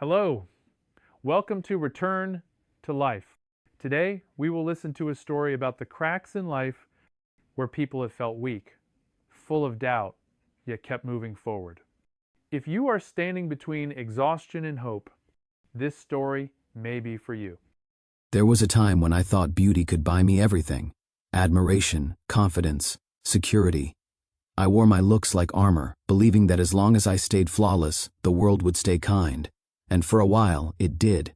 Hello, welcome to Return to Life. Today, we will listen to a story about the cracks in life where people have felt weak, full of doubt, yet kept moving forward. If you are standing between exhaustion and hope, this story may be for you. There was a time when I thought beauty could buy me everything: admiration, confidence, security. I wore my looks like armor, believing that as long as I stayed flawless, the world would stay kind. And for a while, it did.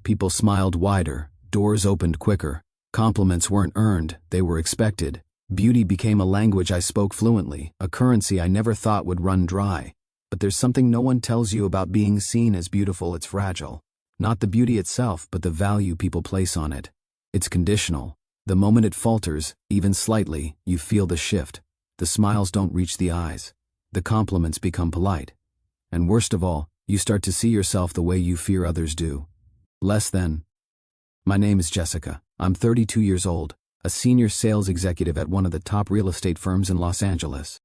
People smiled wider, doors opened quicker, compliments weren't earned, they were expected. Beauty became a language I spoke fluently, a currency I never thought would run dry. But there's something no one tells you about being seen as beautiful. It's fragile. Not the beauty itself, but the value people place on it. It's conditional. The moment it falters, even slightly, you feel the shift. The smiles don't reach the eyes. The compliments become polite. And worst of all, you start to see yourself the way you fear others do. Less than. My name is Jessica. I'm 32 years old, a senior sales executive at one of the top real estate firms in Los Angeles.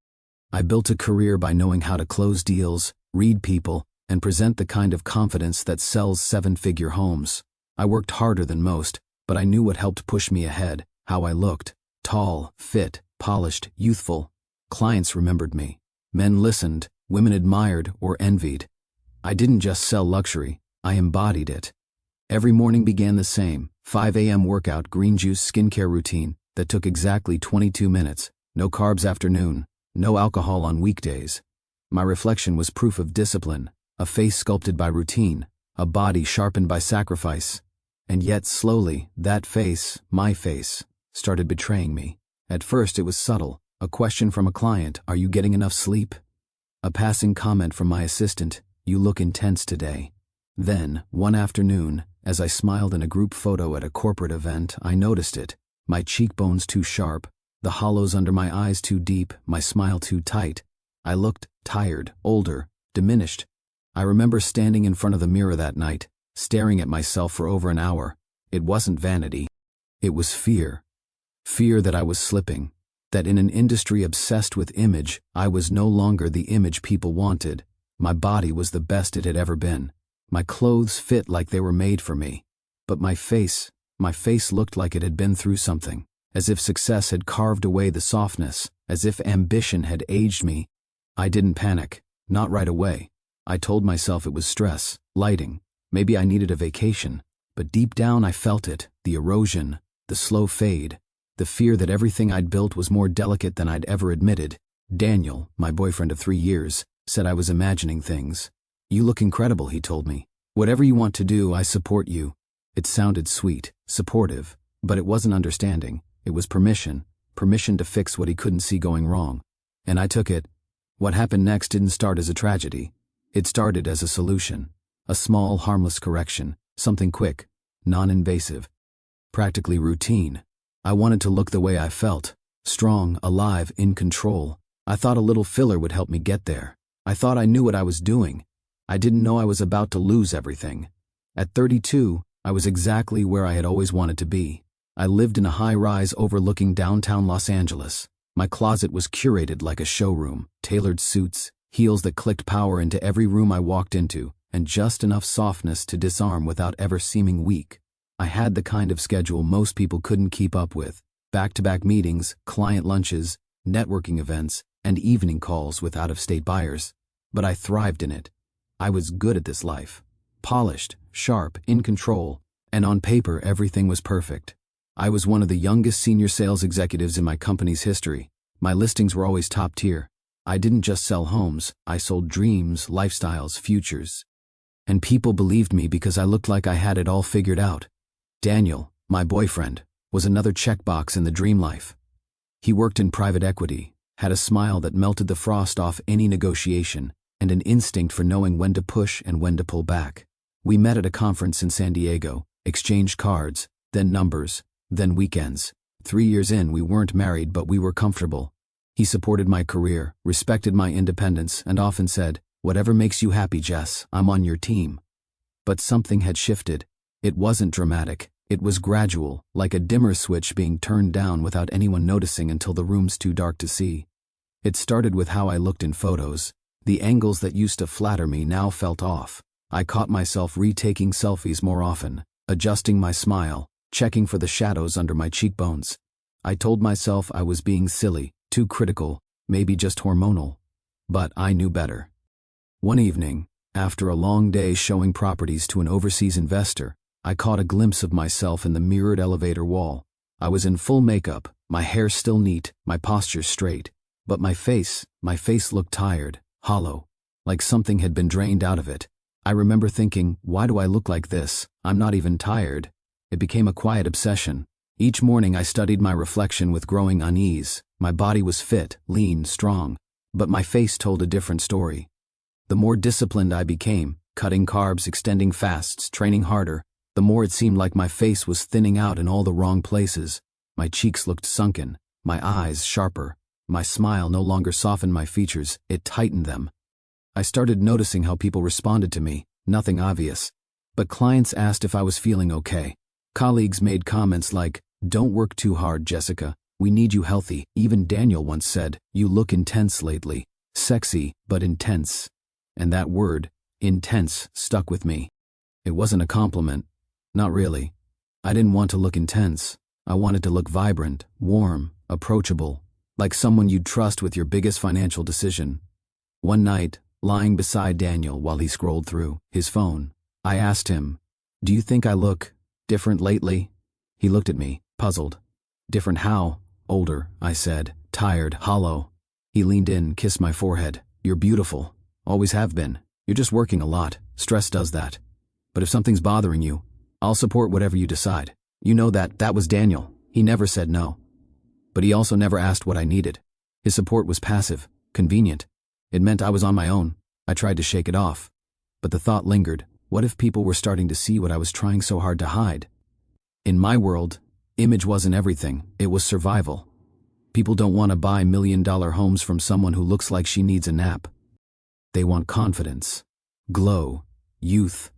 I built a career by knowing how to close deals, read people, and present the kind of confidence that sells seven-figure homes. I worked harder than most, but I knew what helped push me ahead: how I looked. Tall, fit, polished, youthful. Clients remembered me. Men listened, women admired or envied. I didn't just sell luxury, I embodied it. Every morning began the same: 5 a.m. workout, green juice, skincare routine that took exactly 22 minutes. No carbs after noon, no alcohol on weekdays. My reflection was proof of discipline, a face sculpted by routine, a body sharpened by sacrifice. And yet slowly, that face, my face, started betraying me. At first it was subtle: a question from a client, "Are you getting enough sleep?" A passing comment from my assistant, "You look intense today." Then, one afternoon, as I smiled in a group photo at a corporate event, I noticed it: my cheekbones too sharp, the hollows under my eyes too deep, my smile too tight. I looked tired, older, diminished. I remember standing in front of the mirror that night, staring at myself for over an hour. It wasn't vanity. It was fear. Fear that I was slipping. That in an industry obsessed with image, I was no longer the image people wanted. My body was the best it had ever been. My clothes fit like they were made for me. But my face looked like it had been through something. As if success had carved away the softness, as if ambition had aged me. I didn't panic, not right away. I told myself it was stress, lighting, maybe I needed a vacation. But deep down I felt it: the erosion, the slow fade, the fear that everything I'd built was more delicate than I'd ever admitted. Daniel, my boyfriend of 3 years, said I was imagining things. "You look incredible," he told me. "Whatever you want to do, I support you." It sounded sweet, supportive, but it wasn't understanding. It was permission to fix what he couldn't see going wrong. And I took it. What happened next didn't start as a tragedy. It started as a solution. A small, harmless correction. Something quick, non-invasive, practically routine. I wanted to look the way I felt: strong, alive, in control. I thought a little filler would help me get there. I thought I knew what I was doing. I didn't know I was about to lose everything. At 32, I was exactly where I had always wanted to be. I lived in a high-rise overlooking downtown Los Angeles. My closet was curated like a showroom: tailored suits, heels that clicked power into every room I walked into, and just enough softness to disarm without ever seeming weak. I had the kind of schedule most people couldn't keep up with: back-to-back meetings, client lunches, networking events, and evening calls with out-of-state buyers. But I thrived in it. I was good at this life. Polished, sharp, in control, and on paper everything was perfect. I was one of the youngest senior sales executives in my company's history. My listings were always top tier. I didn't just sell homes, I sold dreams, lifestyles, futures. And people believed me because I looked like I had it all figured out. Daniel, my boyfriend, was another checkbox in the dream life. He worked in private equity, had a smile that melted the frost off any negotiation, and an instinct for knowing when to push and when to pull back. We met at a conference in San Diego, exchanged cards, then numbers, then weekends. 3 years in, we weren't married, but we were comfortable. He supported my career, respected my independence, and often said, "Whatever makes you happy, Jess, I'm on your team." But something had shifted. It wasn't dramatic. It was gradual, like a dimmer switch being turned down without anyone noticing until the room's too dark to see. It started with how I looked in photos. The angles that used to flatter me now felt off. I caught myself retaking selfies more often, adjusting my smile, checking for the shadows under my cheekbones. I told myself I was being silly, too critical, maybe just hormonal. But I knew better. One evening, after a long day showing properties to an overseas investor, I caught a glimpse of myself in the mirrored elevator wall. I was in full makeup, my hair still neat, my posture straight. But my face looked tired, hollow, like something had been drained out of it. I remember thinking, why do I look like this? I'm not even tired. It became a quiet obsession. Each morning I studied my reflection with growing unease. My body was fit, lean, strong. But my face told a different story. The more disciplined I became, cutting carbs, extending fasts, training harder, the more it seemed like my face was thinning out in all the wrong places. My cheeks looked sunken, my eyes sharper. My smile no longer softened my features, it tightened them. I started noticing how people responded to me, nothing obvious. But clients asked if I was feeling okay. Colleagues made comments like, "Don't work too hard, Jessica. We need you healthy." Even Daniel once said, "You look intense lately." Sexy, but intense. And that word, intense, stuck with me. It wasn't a compliment. Not really. I didn't want to look intense. I wanted to look vibrant, warm, approachable, like someone you'd trust with your biggest financial decision. One night, lying beside Daniel while he scrolled through his phone, I asked him, "Do you think I look different lately?" He looked at me, puzzled. "Different how?" "Older," I said, "tired, hollow." He leaned in, kissed my forehead. "You're beautiful. Always have been. You're just working a lot. Stress does that. But if something's bothering you, I'll support whatever you decide. You know that was Daniel. He never said no. But he also never asked what I needed. His support was passive, convenient. It meant I was on my own. I tried to shake it off. But the thought lingered, what if people were starting to see what I was trying so hard to hide? In my world, image wasn't everything, it was survival. People don't want to buy million-dollar homes from someone who looks like she needs a nap. They want confidence, glow, youth.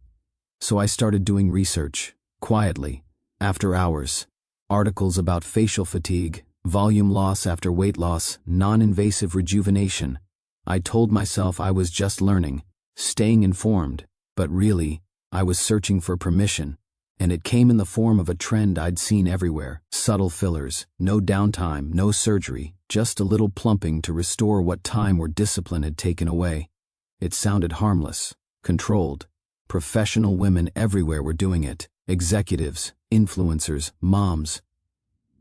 So I started doing research, quietly, after hours. Articles about facial fatigue, volume loss after weight loss, non-invasive rejuvenation. I told myself I was just learning, staying informed, but really, I was searching for permission, and it came in the form of a trend I'd seen everywhere. Subtle fillers, no downtime, no surgery, just a little plumping to restore what time or discipline had taken away. It sounded harmless, controlled. Professional women everywhere were doing it, executives, influencers, moms.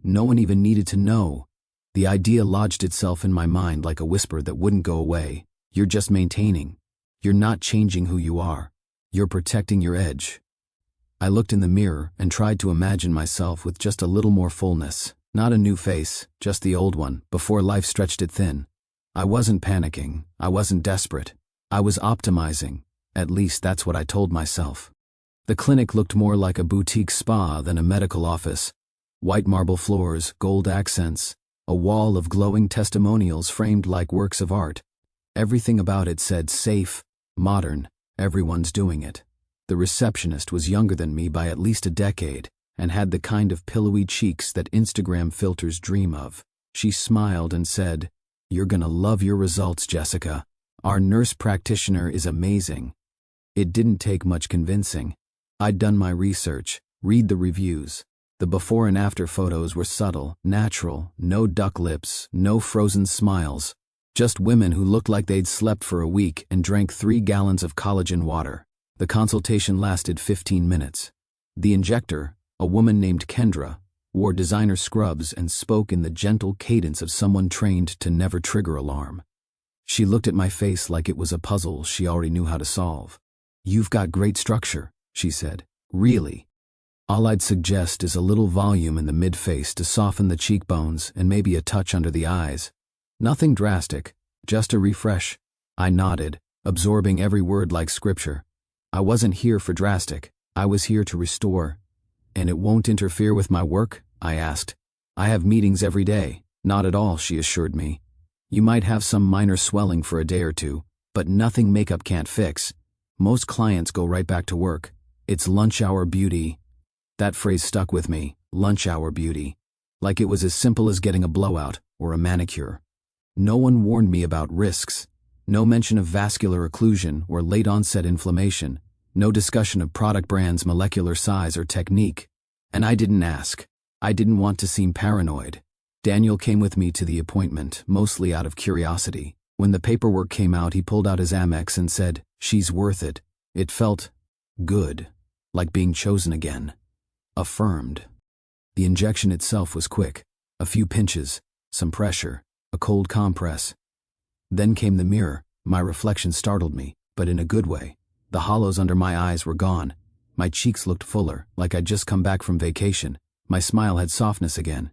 No one even needed to know. The idea lodged itself in my mind like a whisper that wouldn't go away. You're just maintaining. You're not changing who you are. You're protecting your edge. I looked in the mirror and tried to imagine myself with just a little more fullness. Not a new face, just the old one, before life stretched it thin. I wasn't panicking. I wasn't desperate. I was optimizing. At least that's what I told myself. The clinic looked more like a boutique spa than a medical office. White marble floors, gold accents, a wall of glowing testimonials framed like works of art. Everything about it said safe, modern, everyone's doing it. The receptionist was younger than me by at least a decade and had the kind of pillowy cheeks that Instagram filters dream of. She smiled and said, "You're gonna love your results, Jessica. Our nurse practitioner is amazing." It didn't take much convincing. I'd done my research, read the reviews. The before and after photos were subtle, natural, no duck lips, no frozen smiles. Just women who looked like they'd slept for a week and drank 3 gallons of collagen water. The consultation lasted 15 minutes. The injector, a woman named Kendra, wore designer scrubs and spoke in the gentle cadence of someone trained to never trigger alarm. She looked at my face like it was a puzzle she already knew how to solve. "You've got great structure," she said. "Really. All I'd suggest is a little volume in the mid-face to soften the cheekbones and maybe a touch under the eyes. Nothing drastic, just a refresh." I nodded, absorbing every word like scripture. I wasn't here for drastic. I was here to restore. "And it won't interfere with my work?" I asked. "I have meetings every day." "Not at all," she assured me. "You might have some minor swelling for a day or two, but nothing makeup can't fix. Most clients go right back to work. It's lunch hour beauty." That phrase stuck with me, lunch hour beauty. Like it was as simple as getting a blowout or a manicure. No one warned me about risks. No mention of vascular occlusion or late-onset inflammation. No discussion of product brands, molecular size, or technique. And I didn't ask. I didn't want to seem paranoid. Daniel came with me to the appointment, mostly out of curiosity. When the paperwork came out, he pulled out his Amex and said, "She's worth it." It felt good, like being chosen again. Affirmed. The injection itself was quick. A few pinches, some pressure, a cold compress. Then came the mirror. My reflection startled me, but in a good way. The hollows under my eyes were gone. My cheeks looked fuller, like I'd just come back from vacation. My smile had softness again.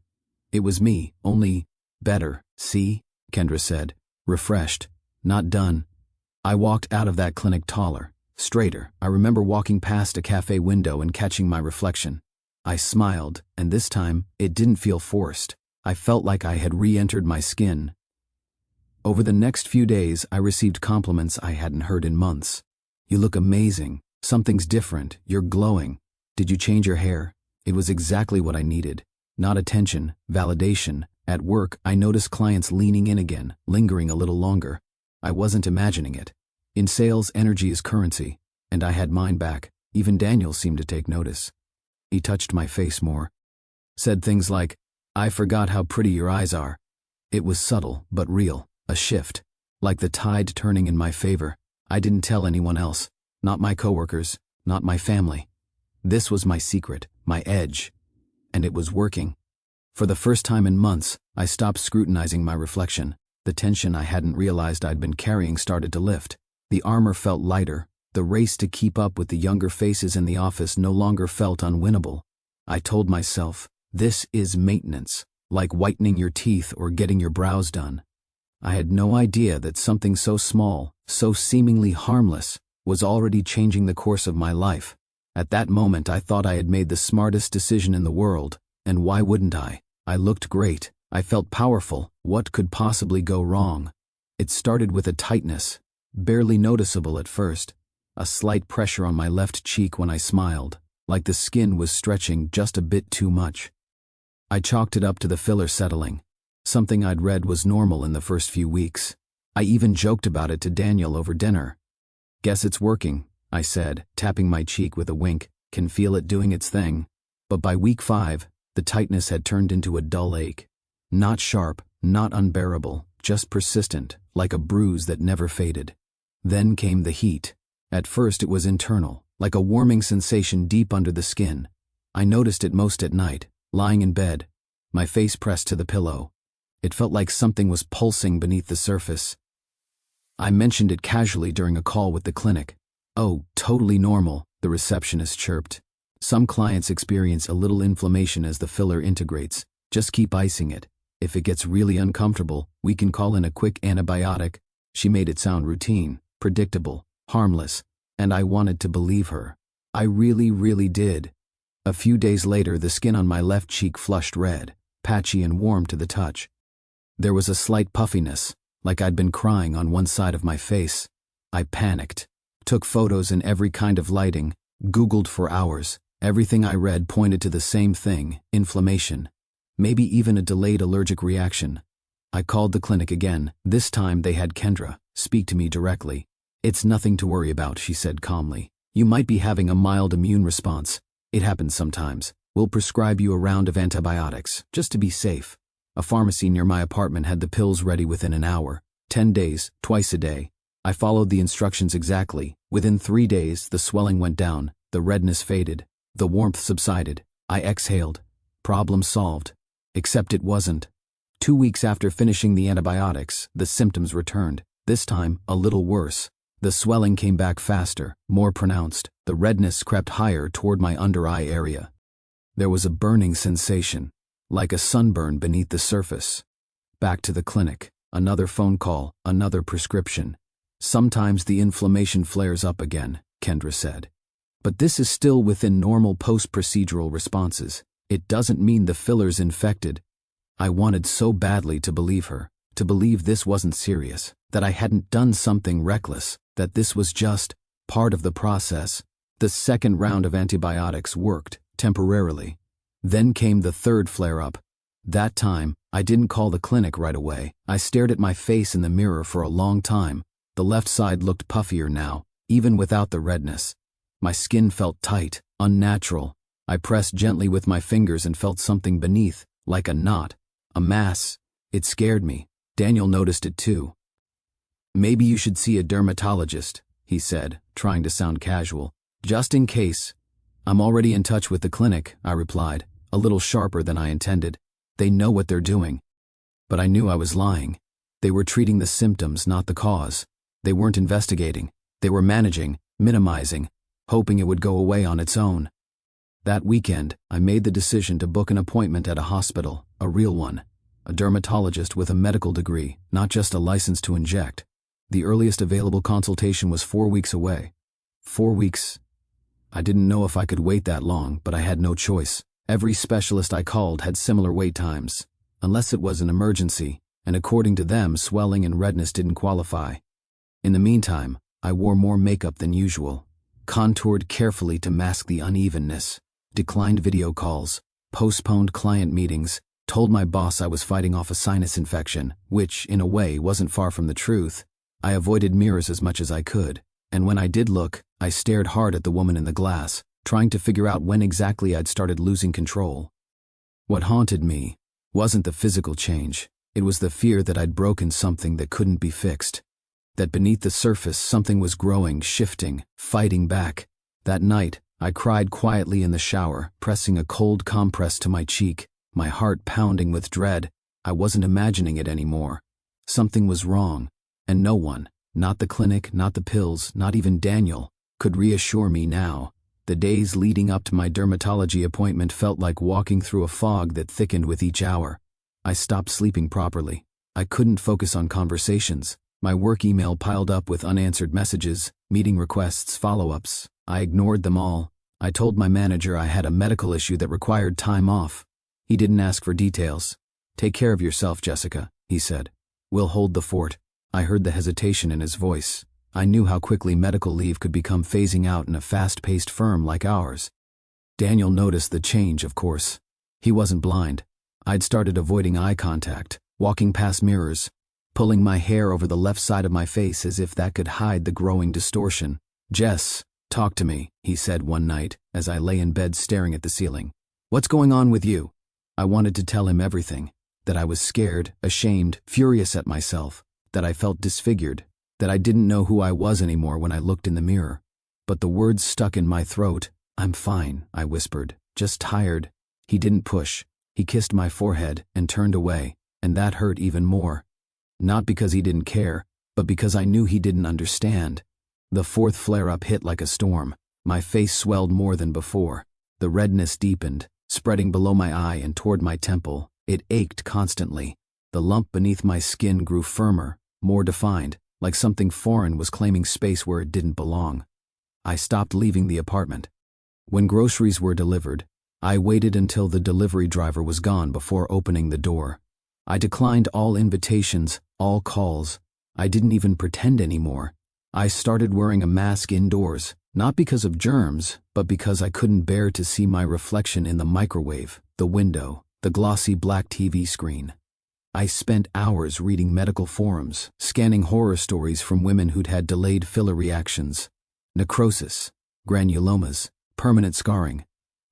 It was me, only better. "See?" Kendra said. Refreshed. Not done. I walked out of that clinic taller, straighter. I remember walking past a cafe window and catching my reflection. I smiled, and this time, it didn't feel forced. I felt like I had re-entered my skin. Over the next few days, I received compliments I hadn't heard in months. "You look amazing. Something's different. You're glowing. Did you change your hair?" It was exactly what I needed. Not attention, validation. At work, I noticed clients leaning in again, lingering a little longer. I wasn't imagining it. In sales, energy is currency, and I had mine back. Even Daniel seemed to take notice. He touched my face more. Said things like, "I forgot how pretty your eyes are." It was subtle, but real. A shift. Like the tide turning in my favor. I didn't tell anyone else. Not my coworkers. Not my family. This was my secret, my edge. And it was working. For the first time in months, I stopped scrutinizing my reflection. The tension I hadn't realized I'd been carrying started to lift. The armor felt lighter. The race to keep up with the younger faces in the office no longer felt unwinnable. I told myself, this is maintenance, like whitening your teeth or getting your brows done. I had no idea that something so small, so seemingly harmless, was already changing the course of my life. At that moment I thought I had made the smartest decision in the world, and why wouldn't I? I looked great. I felt powerful. What could possibly go wrong? It started with a tightness, barely noticeable at first. A slight pressure on my left cheek when I smiled, like the skin was stretching just a bit too much. I chalked it up to the filler settling. Something I'd read was normal in the first few weeks. I even joked about it to Daniel over dinner. "Guess it's working," I said, tapping my cheek with a wink. "Can feel it doing its thing." But by week 5, the tightness had turned into a dull ache. Not sharp, not unbearable, just persistent, like a bruise that never faded. Then came the heat. At first it was internal, like a warming sensation deep under the skin. I noticed it most at night, lying in bed, my face pressed to the pillow. It felt like something was pulsing beneath the surface. I mentioned it casually during a call with the clinic. "Oh, totally normal," the receptionist chirped. "Some clients experience a little inflammation as the filler integrates. Just keep icing it. If it gets really uncomfortable, we can call in a quick antibiotic." She made it sound routine, predictable, harmless, and I wanted to believe her. I really did. A few days later, the skin on my left cheek flushed red, patchy and warm to the touch. There was a slight puffiness, like I'd been crying on one side of my face. I panicked. Took photos in every kind of lighting, Googled for hours. Everything I read pointed to the same thing, inflammation. Maybe even a delayed allergic reaction. I called the clinic again. This time they had Kendra speak to me directly. "It's nothing to worry about," she said calmly. "You might be having a mild immune response. It happens sometimes. We'll prescribe you a round of antibiotics, just to be safe." A pharmacy near my apartment had the pills ready within an hour. 10 days, twice a day. I followed the instructions exactly. Within 3 days, the swelling went down, the redness faded, the warmth subsided. I exhaled. Problem solved. Except it wasn't. 2 weeks after finishing the antibiotics, the symptoms returned, this time a little worse. The swelling came back faster, more pronounced. The redness crept higher toward my under-eye area. There was a burning sensation, like a sunburn beneath the surface. Back to the clinic. Another phone call, another prescription. "Sometimes the inflammation flares up again," Kendra said. "But this is still within normal post-procedural responses. It doesn't mean the filler's infected." I wanted so badly to believe her, to believe this wasn't serious, that I hadn't done something reckless, that this was just part of the process. The second round of antibiotics worked, temporarily. Then came the third flare-up. That time, I didn't call the clinic right away. I stared at my face in the mirror for a long time. The left side looked puffier now, even without the redness. My skin felt tight, unnatural. I pressed gently with my fingers and felt something beneath, like a knot, a mass. It scared me. Daniel noticed it too. "Maybe you should see a dermatologist," he said, trying to sound casual. "Just in case." "I'm already in touch with the clinic," I replied, a little sharper than I intended. "They know what they're doing." But I knew I was lying. They were treating the symptoms, not the cause. They weren't investigating. They were managing, minimizing, hoping it would go away on its own. That weekend, I made the decision to book an appointment at a hospital, a real one. A dermatologist with a medical degree, not just a license to inject. The earliest available consultation was 4 weeks away. 4 weeks. I didn't know if I could wait that long, but I had no choice. Every specialist I called had similar wait times, unless it was an emergency, and according to them, swelling and redness didn't qualify. In the meantime, I wore more makeup than usual, contoured carefully to mask the unevenness, declined video calls, postponed client meetings, told my boss I was fighting off a sinus infection, which, in a way, wasn't far from the truth. I avoided mirrors as much as I could, and when I did look, I stared hard at the woman in the glass, trying to figure out when exactly I'd started losing control. What haunted me wasn't the physical change. It was the fear that I'd broken something that couldn't be fixed. That beneath the surface something was growing, shifting, fighting back. That night, I cried quietly in the shower, pressing a cold compress to my cheek, my heart pounding with dread. I wasn't imagining it anymore. Something was wrong, and no one, not the clinic, not the pills, not even Daniel, could reassure me now. The days leading up to my dermatology appointment felt like walking through a fog that thickened with each hour. I stopped sleeping properly. I couldn't focus on conversations. My work email piled up with unanswered messages, meeting requests, follow-ups. I ignored them all. I told my manager I had a medical issue that required time off. He didn't ask for details. "Take care of yourself, Jessica," he said. "We'll hold the fort." I heard the hesitation in his voice. I knew how quickly medical leave could become phasing out in a fast-paced firm like ours. Daniel noticed the change, of course. He wasn't blind. I'd started avoiding eye contact, walking past mirrors, pulling my hair over the left side of my face as if that could hide the growing distortion. "Jess, talk to me," he said one night as I lay in bed staring at the ceiling. "What's going on with you?" I wanted to tell him everything, that I was scared, ashamed, furious at myself, that I felt disfigured, that I didn't know who I was anymore when I looked in the mirror. But the words stuck in my throat. "I'm fine," I whispered, "just tired." He didn't push. He kissed my forehead and turned away, and that hurt even more. Not because he didn't care, but because I knew he didn't understand. The fourth flare-up hit like a storm. My face swelled more than before. The redness deepened, spreading below my eye and toward my temple. It ached constantly. The lump beneath my skin grew firmer, more defined, like something foreign was claiming space where it didn't belong. I stopped leaving the apartment. When groceries were delivered, I waited until the delivery driver was gone before opening the door. I declined all invitations, all calls. I didn't even pretend anymore. I started wearing a mask indoors, not because of germs, but because I couldn't bear to see my reflection in the microwave, the window, the glossy black TV screen. I spent hours reading medical forums, scanning horror stories from women who'd had delayed filler reactions, necrosis, granulomas, permanent scarring.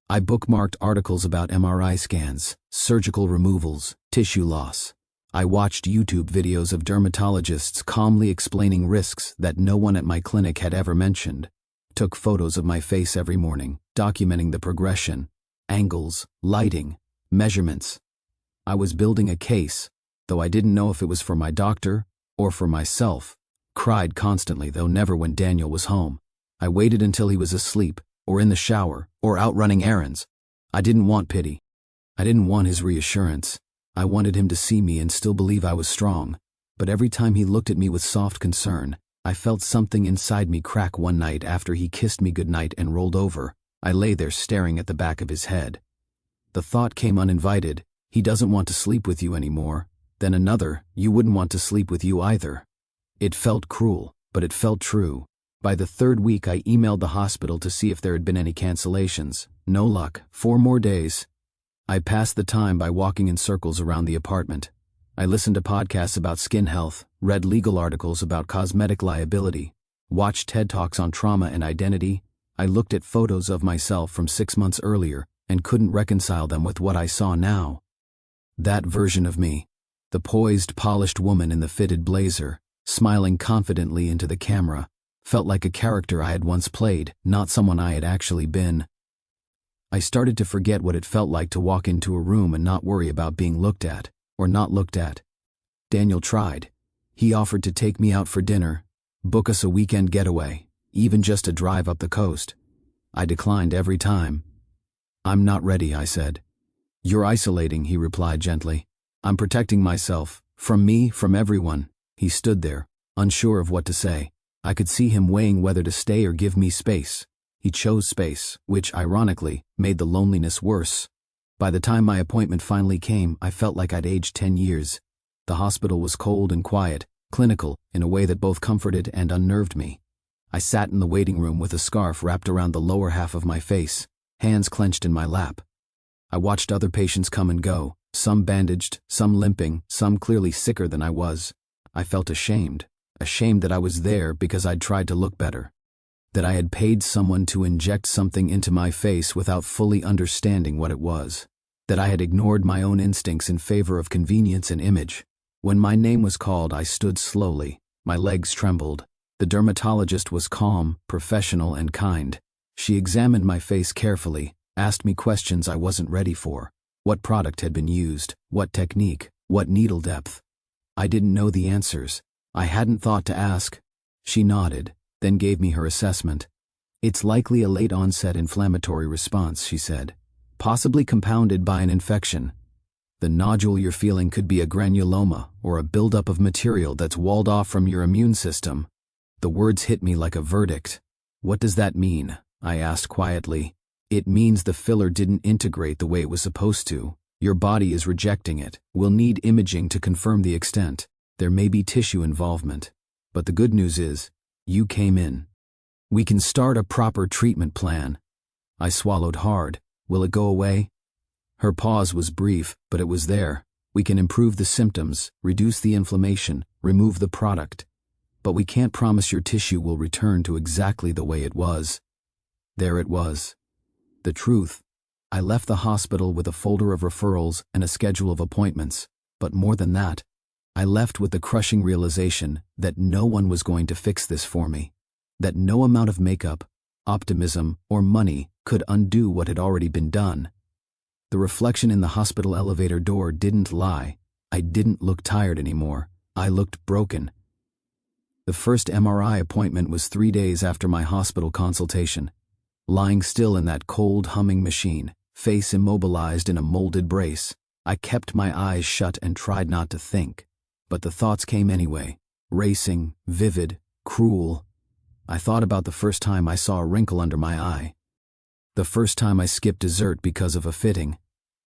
I bookmarked articles about MRI scans, surgical removals, tissue loss. I watched YouTube videos of dermatologists calmly explaining risks that no one at my clinic had ever mentioned. Took photos of my face every morning, documenting the progression, angles, lighting, measurements. I was building a case, though I didn't know if it was for my doctor or for myself. Cried constantly, though never when Daniel was home. I waited until he was asleep, or in the shower, or out running errands. I didn't want pity. I didn't want his reassurance. I wanted him to see me and still believe I was strong. But every time he looked at me with soft concern, I felt something inside me crack one night after he kissed me goodnight and rolled over. I lay there staring at the back of his head. The thought came uninvited. "He doesn't want to sleep with you anymore." Then another, "You wouldn't want to sleep with you either." It felt cruel, but it felt true. By the third week, I emailed the hospital to see if there had been any cancellations. No luck. 4 more days. I passed the time by walking in circles around the apartment. I listened to podcasts about skin health, read legal articles about cosmetic liability, watched TED Talks on trauma and identity. I looked at photos of myself from 6 months earlier and couldn't reconcile them with what I saw now. That version of me, the poised, polished woman in the fitted blazer, smiling confidently into the camera, felt like a character I had once played, not someone I had actually been. I started to forget what it felt like to walk into a room and not worry about being looked at, or not looked at. Daniel tried. He offered to take me out for dinner, book us a weekend getaway, even just a drive up the coast. I declined every time. "I'm not ready," I said. "You're isolating," he replied gently. "I'm protecting myself, from me, from everyone." He stood there, unsure of what to say. I could see him weighing whether to stay or give me space. He chose space, which, ironically, made the loneliness worse. By the time my appointment finally came, I felt like I'd aged 10 years. The hospital was cold and quiet, clinical, in a way that both comforted and unnerved me. I sat in the waiting room with a scarf wrapped around the lower half of my face, hands clenched in my lap. I watched other patients come and go, some bandaged, some limping, some clearly sicker than I was. I felt ashamed that I was there because I'd tried to look better, that I had paid someone to inject something into my face without fully understanding what it was, that I had ignored my own instincts in favor of convenience and image. When my name was called, I stood slowly. My legs trembled. The dermatologist was calm, professional, and kind. She examined my face carefully, asked me questions I wasn't ready for. What product had been used? What technique? What needle depth? I didn't know the answers. I hadn't thought to ask. She nodded, then gave me her assessment. "It's likely a late-onset inflammatory response," she said, "possibly compounded by an infection. The nodule you're feeling could be a granuloma or a buildup of material that's walled off from your immune system." The words hit me like a verdict. "What does that mean?" I asked quietly. "It means the filler didn't integrate the way it was supposed to. Your body is rejecting it. We'll need imaging to confirm the extent. There may be tissue involvement. But the good news is, you came in. We can start a proper treatment plan." I swallowed hard. "Will it go away?" Her pause was brief, but it was there. "We can improve the symptoms, reduce the inflammation, remove the product. But we can't promise your tissue will return to exactly the way it was." There it was. The truth. I left the hospital with a folder of referrals and a schedule of appointments, but more than that, I left with the crushing realization that no one was going to fix this for me, that no amount of makeup, optimism, or money could undo what had already been done. The reflection in the hospital elevator door didn't lie. I didn't look tired anymore. I looked broken. The first MRI appointment was 3 days after my hospital consultation. Lying still in that cold, humming machine, face immobilized in a molded brace, I kept my eyes shut and tried not to think. But the thoughts came anyway, racing, vivid, cruel. I thought about the first time I saw a wrinkle under my eye, the first time I skipped dessert because of a fitting,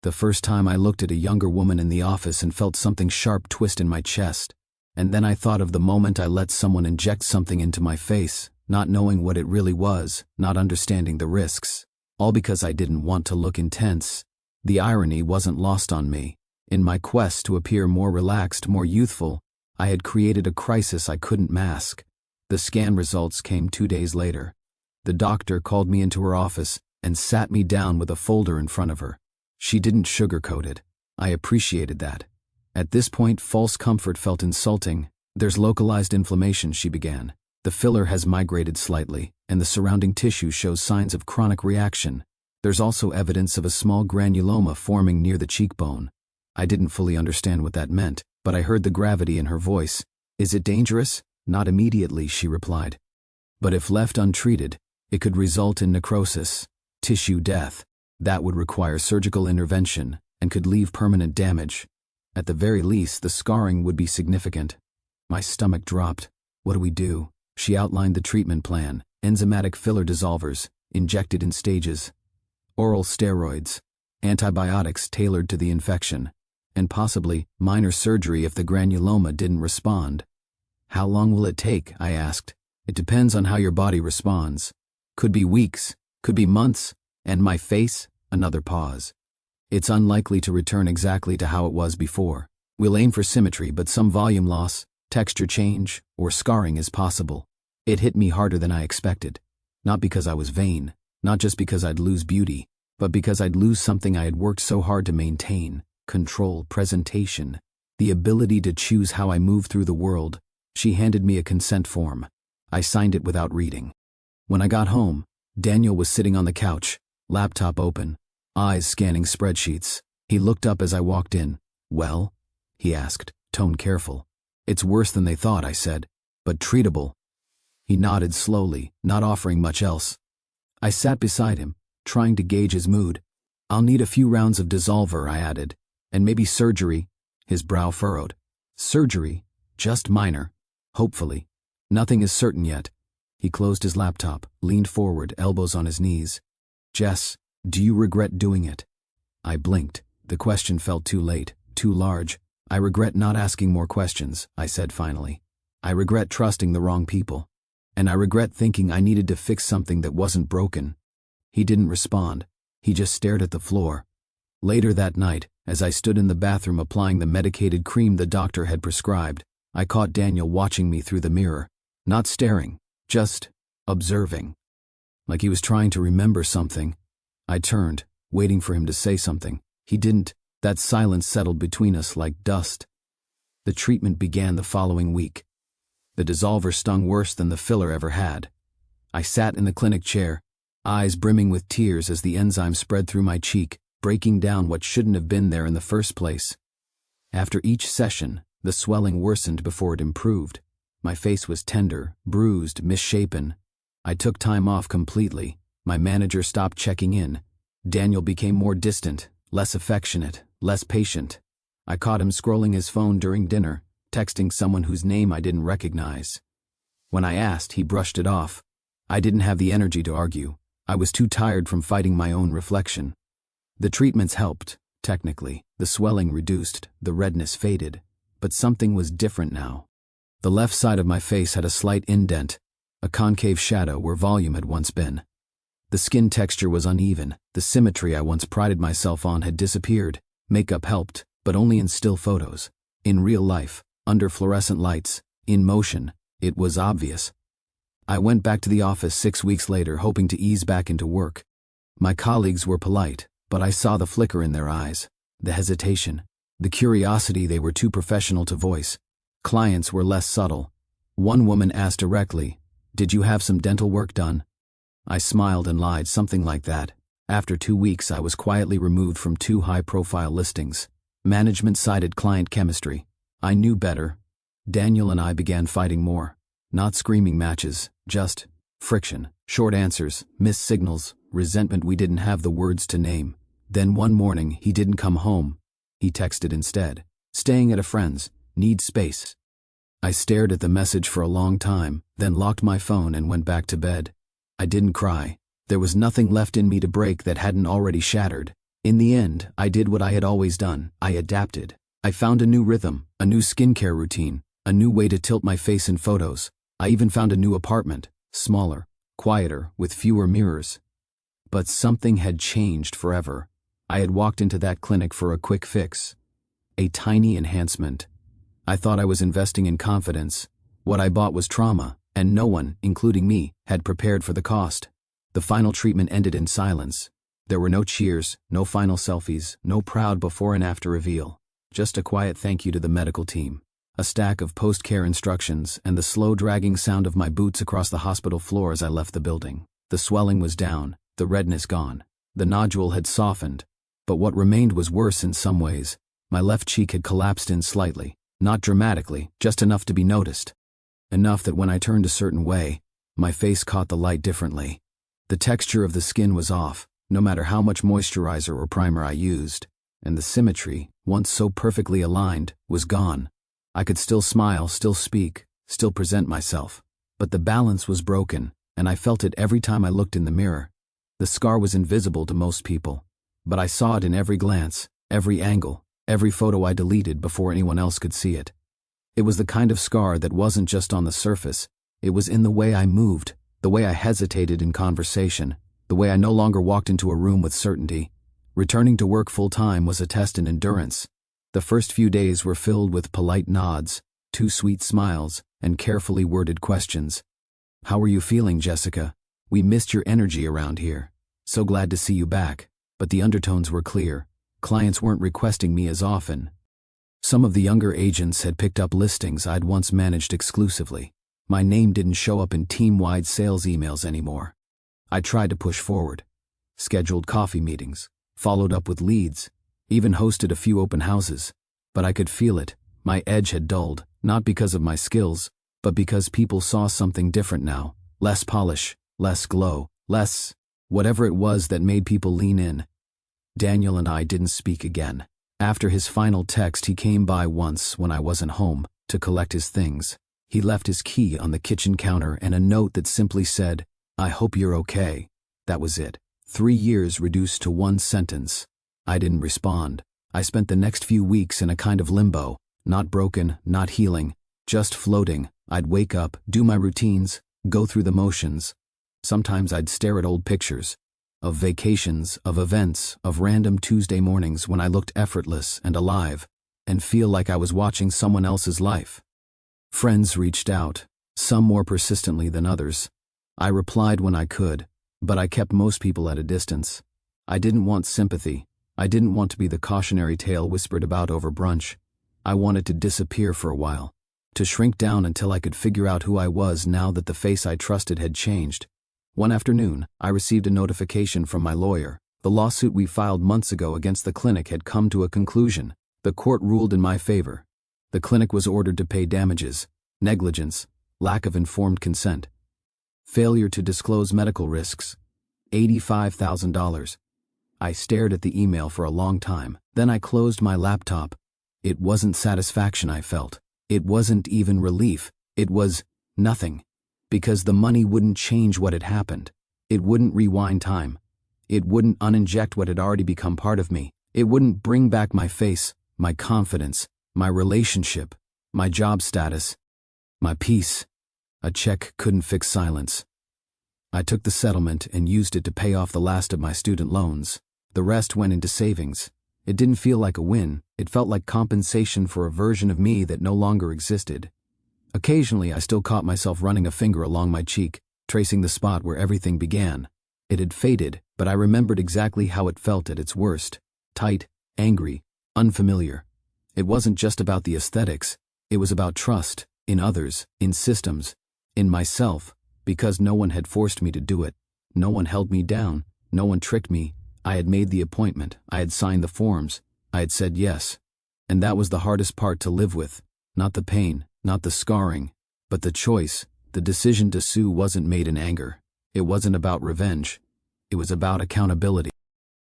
the first time I looked at a younger woman in the office and felt something sharp twist in my chest. And then I thought of the moment I let someone inject something into my face, not knowing what it really was, not understanding the risks, all because I didn't want to look intense. The irony wasn't lost on me. In my quest to appear more relaxed, more youthful, I had created a crisis I couldn't mask. The scan results came 2 days later. The doctor called me into her office and sat me down with a folder in front of her. She didn't sugarcoat it. I appreciated that. At this point, false comfort felt insulting. "There's localized inflammation," she began. "The filler has migrated slightly, and the surrounding tissue shows signs of chronic reaction. There's also evidence of a small granuloma forming near the cheekbone." I didn't fully understand what that meant, but I heard the gravity in her voice. "Is it dangerous?" "Not immediately," she replied. "But if left untreated, it could result in necrosis, tissue death. That would require surgical intervention and could leave permanent damage. At the very least, the scarring would be significant." My stomach dropped. "What do we do?" She outlined the treatment plan: enzymatic filler dissolvers, injected in stages, oral steroids, antibiotics tailored to the infection, and possibly minor surgery if the granuloma didn't respond. "How long will it take?" I asked. "It depends on how your body responds. Could be weeks, could be months." And my face? Another pause. "It's unlikely to return exactly to how it was before. We'll aim for symmetry, but some volume loss, texture change, or scarring is possible." It hit me harder than I expected. Not because I was vain, not just because I'd lose beauty, but because I'd lose something I had worked so hard to maintain: control, presentation, the ability to choose how I move through the world. She handed me a consent form. I signed it without reading. When I got home, Daniel was sitting on the couch, laptop open, eyes scanning spreadsheets. He looked up as I walked in. "Well?" he asked, tone careful. "It's worse than they thought," I said, "but treatable." He nodded slowly, not offering much else. I sat beside him, trying to gauge his mood. "I'll need a few rounds of dissolver," I added, "and maybe surgery." His brow furrowed. "Surgery? Just minor. Hopefully. Nothing is certain yet." He closed his laptop, leaned forward, elbows on his knees. "Jess, do you regret doing it?" I blinked. The question felt too late, too large. "I regret not asking more questions," I said finally. "I regret trusting the wrong people. And I regret thinking I needed to fix something that wasn't broken." He didn't respond. He just stared at the floor. Later that night, as I stood in the bathroom applying the medicated cream the doctor had prescribed, I caught Daniel watching me through the mirror. Not staring, just observing. Like he was trying to remember something. I turned, waiting for him to say something. He didn't. That silence settled between us like dust. The treatment began the following week. The dissolver stung worse than the filler ever had. I sat in the clinic chair, eyes brimming with tears as the enzyme spread through my cheek, breaking down what shouldn't have been there in the first place. After each session, the swelling worsened before it improved. My face was tender, bruised, misshapen. I took time off completely. My manager stopped checking in. Daniel became more distant, less affectionate, less patient. I caught him scrolling his phone during dinner, texting someone whose name I didn't recognize. When I asked, he brushed it off. I didn't have the energy to argue. I was too tired from fighting my own reflection. The treatments helped, technically. The swelling reduced, the redness faded. But something was different now. The left side of my face had a slight indent, a concave shadow where volume had once been. The skin texture was uneven. The symmetry I once prided myself on had disappeared. Makeup helped, but only in still photos. In real life, under fluorescent lights, in motion, it was obvious. I went back to the office 6 weeks later, hoping to ease back into work. My colleagues were polite, but I saw the flicker in their eyes, the hesitation, the curiosity they were too professional to voice. Clients were less subtle. One woman asked directly, "Did you have some dental work done?" I smiled and lied, something like that. After 2 weeks, I was quietly removed from 2 high-profile listings. Management cited client chemistry. I knew better. Daniel and I began fighting more. Not screaming matches, just friction, short answers, missed signals, resentment we didn't have the words to name. Then one morning, he didn't come home. He texted instead. "Staying at a friend's. Need space." I stared at the message for a long time, then locked my phone and went back to bed. I didn't cry. There was nothing left in me to break that hadn't already shattered. In the end, I did what I had always done. I adapted. I found a new rhythm, a new skincare routine, a new way to tilt my face in photos. I even found a new apartment, smaller, quieter, with fewer mirrors. But something had changed forever. I had walked into that clinic for a quick fix. A tiny enhancement. I thought I was investing in confidence. What I bought was trauma, and no one, including me, had prepared for the cost. The final treatment ended in silence. There were no cheers, no final selfies, no proud before and after reveal. Just a quiet thank you to the medical team. A stack of post-care instructions, and the slow dragging sound of my boots across the hospital floor as I left the building. The swelling was down, the redness gone. The nodule had softened, but what remained was worse in some ways. My left cheek had collapsed in slightly, not dramatically, just enough to be noticed. Enough that when I turned a certain way, my face caught the light differently. The texture of the skin was off, no matter how much moisturizer or primer I used, and the symmetry, once so perfectly aligned, was gone. I could still smile, still speak, still present myself, but the balance was broken, and I felt it every time I looked in the mirror. The scar was invisible to most people, but I saw it in every glance, every angle, every photo I deleted before anyone else could see it. It was the kind of scar that wasn't just on the surface, it was in the way I moved, the way I hesitated in conversation, the way I no longer walked into a room with certainty. Returning to work full-time was a test in endurance. The first few days were filled with polite nods, 2 sweet smiles, and carefully worded questions. "How are you feeling, Jessica?" "We missed your energy around here. So glad to see you back." But the undertones were clear. Clients weren't requesting me as often. Some of the younger agents had picked up listings I'd once managed exclusively. My name didn't show up in team-wide sales emails anymore. I tried to push forward. Scheduled coffee meetings, followed up with leads, even hosted a few open houses. But I could feel it. My edge had dulled, not because of my skills, but because people saw something different now. Less polish, less glow, less whatever it was that made people lean in. Daniel and I didn't speak again. After his final text, he came by once when I wasn't home to collect his things. He left his key on the kitchen counter and a note that simply said, "I hope you're okay." That was it. 3 years reduced to one sentence. I didn't respond. I spent the next few weeks in a kind of limbo, not broken, not healing, just floating. I'd wake up, do my routines, go through the motions. Sometimes I'd stare at old pictures, of vacations, of events, of random Tuesday mornings when I looked effortless and alive, and feel like I was watching someone else's life. Friends reached out, some more persistently than others. I replied when I could, but I kept most people at a distance. I didn't want sympathy. I didn't want to be the cautionary tale whispered about over brunch. I wanted to disappear for a while, to shrink down until I could figure out who I was now that the face I trusted had changed. One afternoon, I received a notification from my lawyer. The lawsuit we filed months ago against the clinic had come to a conclusion. The court ruled in my favor. The clinic was ordered to pay damages, negligence, lack of informed consent, failure to disclose medical risks, $85,000. I stared at the email for a long time. Then I closed my laptop. It wasn't satisfaction I felt. It wasn't even relief. It was nothing. Because the money wouldn't change what had happened. It wouldn't rewind time. It wouldn't uninject what had already become part of me. It wouldn't bring back my face, my confidence, my relationship, my job status, my peace. A check couldn't fix silence. I took the settlement and used it to pay off the last of my student loans. The rest went into savings. It didn't feel like a win. It felt like compensation for a version of me that no longer existed. Occasionally, I still caught myself running a finger along my cheek, tracing the spot where everything began. It had faded, but I remembered exactly how it felt at its worst. Tight, angry, unfamiliar. It wasn't just about the aesthetics. It was about trust, in others, in systems, in myself, because no one had forced me to do it. No one held me down. No one tricked me. I had made the appointment. I had signed the forms. I had said yes. And that was the hardest part to live with. Not the pain, not the scarring, but the choice. The decision to sue wasn't made in anger. It wasn't about revenge. It was about accountability.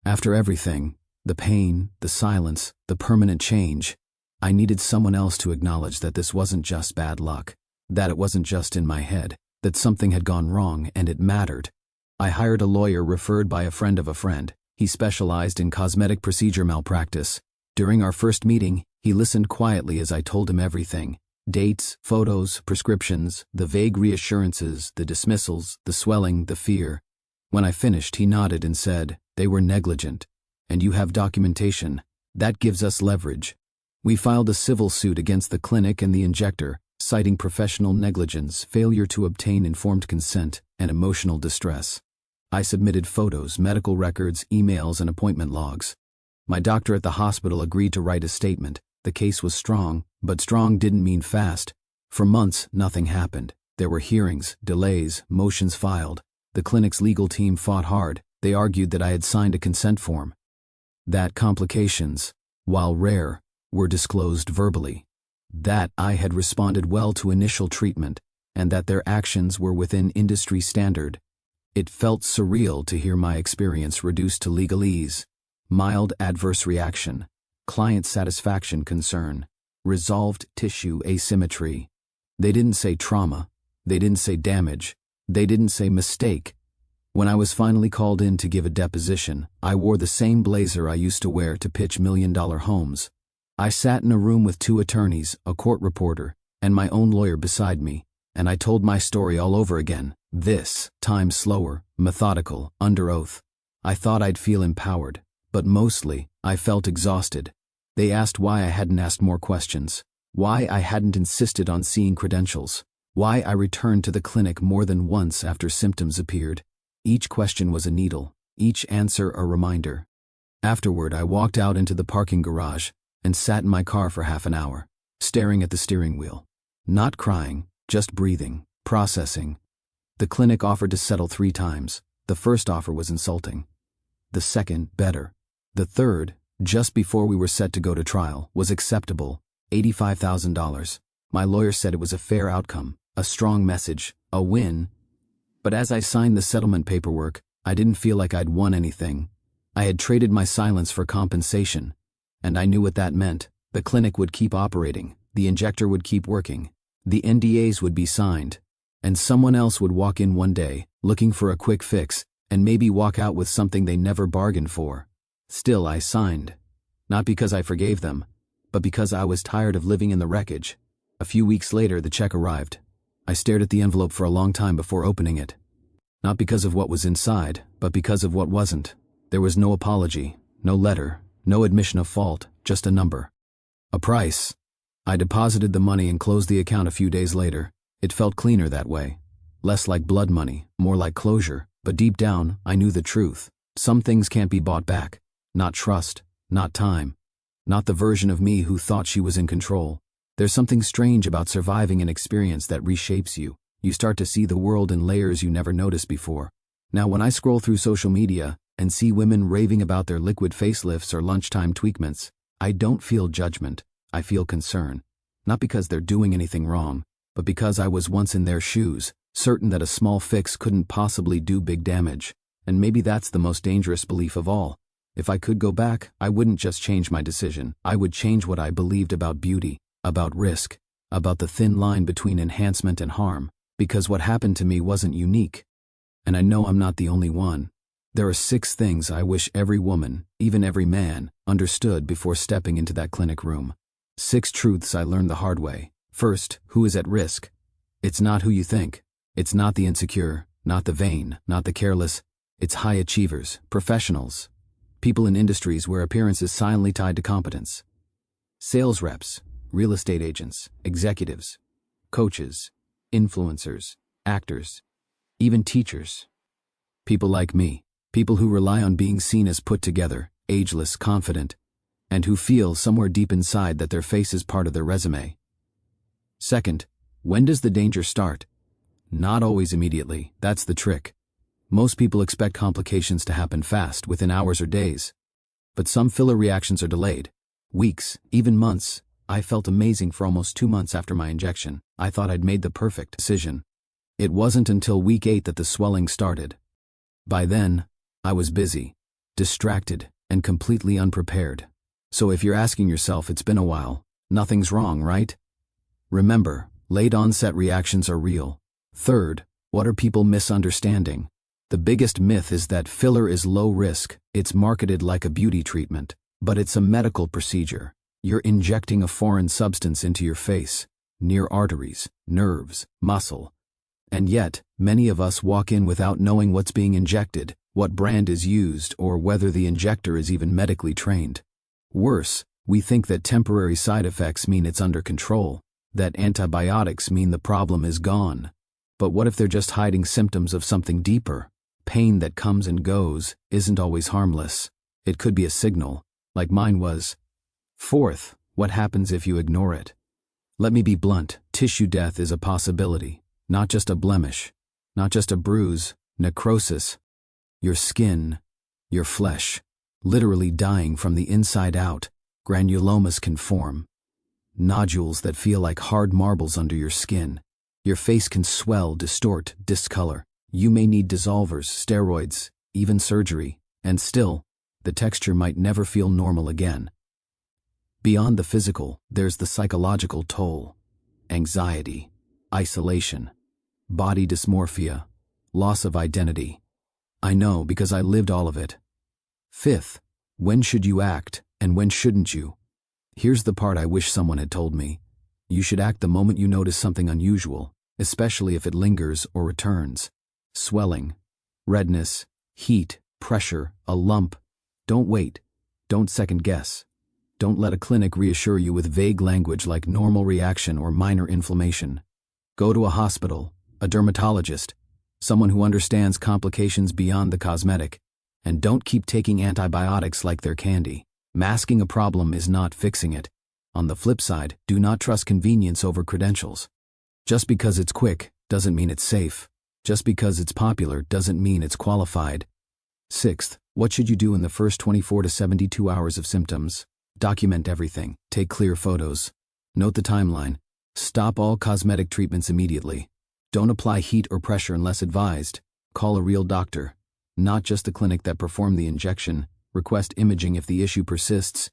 After everything, the pain, the silence, the permanent change, I needed someone else to acknowledge that this wasn't just bad luck, that it wasn't just in my head, that something had gone wrong and it mattered. I hired a lawyer referred by a friend of a friend. He specialized in cosmetic procedure malpractice. During our first meeting, he listened quietly as I told him everything. Dates, photos, prescriptions, the vague reassurances, the dismissals, the swelling, the fear. When I finished, he nodded and said, "They were negligent. And you have documentation. That gives us leverage." We filed a civil suit against the clinic and the injector, citing professional negligence, failure to obtain informed consent, and emotional distress. I submitted photos, medical records, emails, and appointment logs. My doctor at the hospital agreed to write a statement. The case was strong, but strong didn't mean fast. For months, nothing happened. There were hearings, delays, motions filed. The clinic's legal team fought hard. They argued that I had signed a consent form, that complications, while rare, were disclosed verbally, that I had responded well to initial treatment, and that their actions were within industry standard. It felt surreal to hear my experience reduced to legalese. Mild adverse reaction, client satisfaction concern, resolved tissue asymmetry. They didn't say trauma. They didn't say damage. They didn't say mistake. When I was finally called in to give a deposition, I wore the same blazer I used to wear to pitch million-dollar homes. I sat in a room with 2 attorneys, a court reporter, and my own lawyer beside me, and I told my story all over again, this time slower, methodical, under oath. I thought I'd feel empowered, but mostly, I felt exhausted. They asked why I hadn't asked more questions, why I hadn't insisted on seeing credentials, why I returned to the clinic more than once after symptoms appeared. Each question was a needle, each answer a reminder. Afterward, I walked out into the parking garage and sat in my car for half an hour, staring at the steering wheel. Not crying, just breathing, processing. The clinic offered to settle 3 times. The first offer was insulting. The second, better. The third, just before we were set to go to trial, was acceptable, $85,000. My lawyer said it was a fair outcome, a strong message, a win. But as I signed the settlement paperwork, I didn't feel like I'd won anything. I had traded my silence for compensation. And I knew what that meant. The clinic would keep operating, the injector would keep working, the NDAs would be signed, and someone else would walk in one day, looking for a quick fix, and maybe walk out with something they never bargained for. Still, I signed. Not because I forgave them, but because I was tired of living in the wreckage. A few weeks later, the check arrived. I stared at the envelope for a long time before opening it. Not because of what was inside, but because of what wasn't. There was no apology, no letter, no admission of fault, just a number. A price. I deposited the money and closed the account a few days later. It felt cleaner that way. Less like blood money, more like closure. But deep down, I knew the truth. Some things can't be bought back. Not trust, not time, not the version of me who thought she was in control. There's something strange about surviving an experience that reshapes you. You start to see the world in layers you never noticed before. Now, when I scroll through social media and see women raving about their liquid facelifts or lunchtime tweakments, I don't feel judgment. I feel concern. Not because they're doing anything wrong, but because I was once in their shoes, certain that a small fix couldn't possibly do big damage. And maybe that's the most dangerous belief of all. If I could go back, I wouldn't just change my decision. I would change what I believed about beauty, about risk, about the thin line between enhancement and harm, because what happened to me wasn't unique. And I know I'm not the only one. There are 6 things I wish every woman, even every man, understood before stepping into that clinic room. 6 truths I learned the hard way. First, who is at risk? It's not who you think. It's not the insecure, not the vain, not the careless. It's high achievers, professionals, people in industries where appearance is silently tied to competence. Sales reps, real estate agents, executives, coaches, influencers, actors, even teachers. People like me, people who rely on being seen as put together, ageless, confident, and who feel somewhere deep inside that their face is part of their resume. Second, when does the danger start? Not always immediately, that's the trick. Most people expect complications to happen fast, within hours or days. But some filler reactions are delayed. Weeks, even months. I felt amazing for almost 2 months after my injection. I thought I'd made the perfect decision. It wasn't until week 8 that the swelling started. By then, I was busy, distracted, and completely unprepared. So if you're asking yourself, it's been a while, nothing's wrong, right? Remember, late onset reactions are real. Third, what are people misunderstanding? The biggest myth is that filler is low risk. It's marketed like a beauty treatment, but it's a medical procedure. You're injecting a foreign substance into your face, near arteries, nerves, muscle. And yet, many of us walk in without knowing what's being injected, what brand is used, or whether the injector is even medically trained. Worse, we think that temporary side effects mean it's under control, that antibiotics mean the problem is gone. But what if they're just hiding symptoms of something deeper? Pain that comes and goes isn't always harmless. It could be a signal, like mine was. Fourth, what happens if you ignore it? Let me be blunt. Tissue death is a possibility, not just a blemish, not just a bruise, necrosis. Your skin, your flesh, literally dying from the inside out. Granulomas can form. Nodules that feel like hard marbles under your skin. Your face can swell, distort, discolor. You may need dissolvers, steroids, even surgery, and still, the texture might never feel normal again. Beyond the physical, there's the psychological toll. Anxiety, isolation, body dysmorphia, loss of identity. I know because I lived all of it. Fifth, when should you act, and when shouldn't you? Here's the part I wish someone had told me. You should act the moment you notice something unusual, especially if it lingers or returns. Swelling, redness, heat, pressure, a lump. Don't wait. Don't second guess. Don't let a clinic reassure you with vague language like normal reaction or minor inflammation. Go to a hospital, a dermatologist, someone who understands complications beyond the cosmetic. And don't keep taking antibiotics like they're candy. Masking a problem is not fixing it. On the flip side, do not trust convenience over credentials. Just because it's quick doesn't mean it's safe. Just because it's popular doesn't mean it's qualified. Sixth, what should you do in the first 24 to 72 hours of symptoms? Document everything. Take clear photos. Note the timeline. Stop all cosmetic treatments immediately. Don't apply heat or pressure unless advised. Call a real doctor, not just the clinic that performed the injection. Request imaging if the issue persists.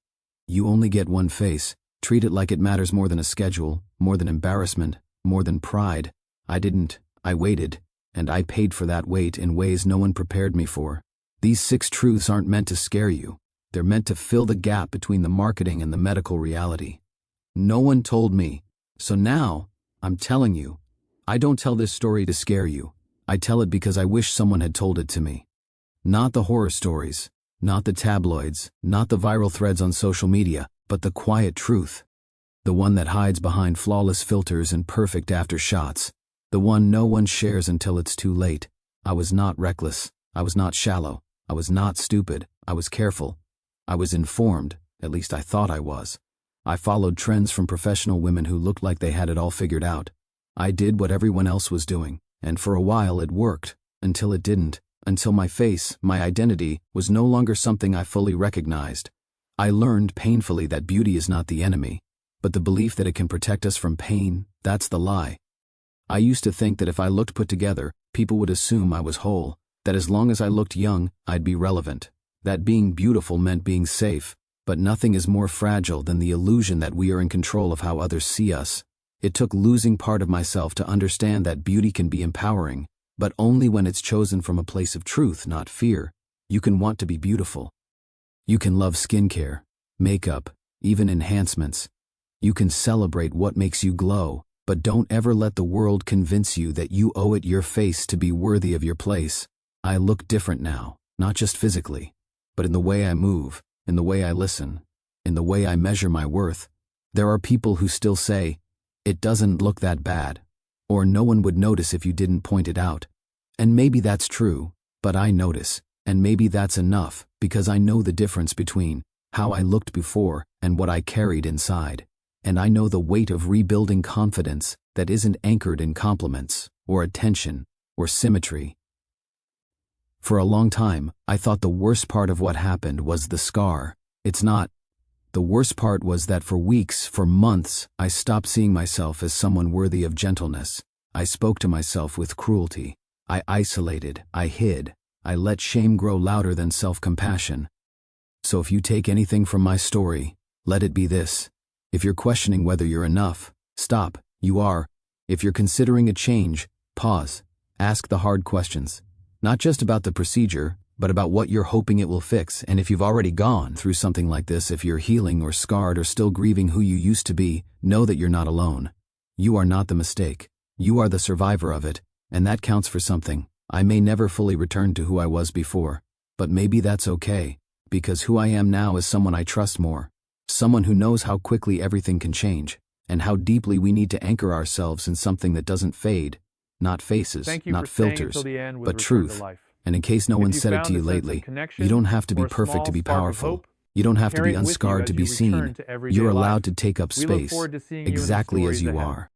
You only get one face. Treat it like it matters more than a schedule, more than embarrassment, more than pride. I didn't. I waited, and I paid for that wait in ways no one prepared me for. These 6 truths aren't meant to scare you. They're meant to fill the gap between the marketing and the medical reality. No one told me, so now, I'm telling you. I don't tell this story to scare you. I tell it because I wish someone had told it to me. Not the horror stories, not the tabloids, not the viral threads on social media, but the quiet truth. The one that hides behind flawless filters and perfect after shots. The one no one shares until it's too late. I was not reckless. I was not shallow. I was not stupid. I was careful. I was informed, at least I thought I was. I followed trends from professional women who looked like they had it all figured out. I did what everyone else was doing, and for a while it worked, until it didn't, until my face, my identity, was no longer something I fully recognized. I learned painfully that beauty is not the enemy, but the belief that it can protect us from pain, that's the lie. I used to think that if I looked put together, people would assume I was whole, that as long as I looked young, I'd be relevant, that being beautiful meant being safe, but nothing is more fragile than the illusion that we are in control of how others see us. It took losing part of myself to understand that beauty can be empowering, but only when it's chosen from a place of truth, not fear. You can want to be beautiful. You can love skincare, makeup, even enhancements. You can celebrate what makes you glow, but don't ever let the world convince you that you owe it your face to be worthy of your place. I look different now, not just physically, but in the way I move, in the way I listen, in the way I measure my worth. There are people who still say, "It doesn't look that bad," or "No one would notice if you didn't point it out." And maybe that's true, but I notice, and maybe that's enough, because I know the difference between how I looked before and what I carried inside. And I know the weight of rebuilding confidence that isn't anchored in compliments, or attention, or symmetry. For a long time, I thought the worst part of what happened was the scar. It's not. The worst part was that for weeks, for months, I stopped seeing myself as someone worthy of gentleness. I spoke to myself with cruelty. I isolated, I hid, I let shame grow louder than self-compassion. So if you take anything from my story, let it be this. If you're questioning whether you're enough, stop, you are. If you're considering a change, pause. Ask the hard questions. Not just about the procedure, but about what you're hoping it will fix. And if you've already gone through something like this, if you're healing or scarred or still grieving who you used to be, know that you're not alone. You are not the mistake. You are the survivor of it, and that counts for something. I may never fully return to who I was before, but maybe that's okay, because who I am now is someone I trust more. Someone who knows how quickly everything can change, and how deeply we need to anchor ourselves in something that doesn't fade. Not faces, Thank you not for staying until filters, the end with but Return to truth. Life. And in case no If one you said it found to you a sense of lately, connection you don't have to be or a perfect to small be spark of powerful. hope, You don't have to carry be it with you unscarred as to you be return seen. to everyday You're life. allowed to take up We look space, forward to seeing you in the exactly as stories you ahead. are.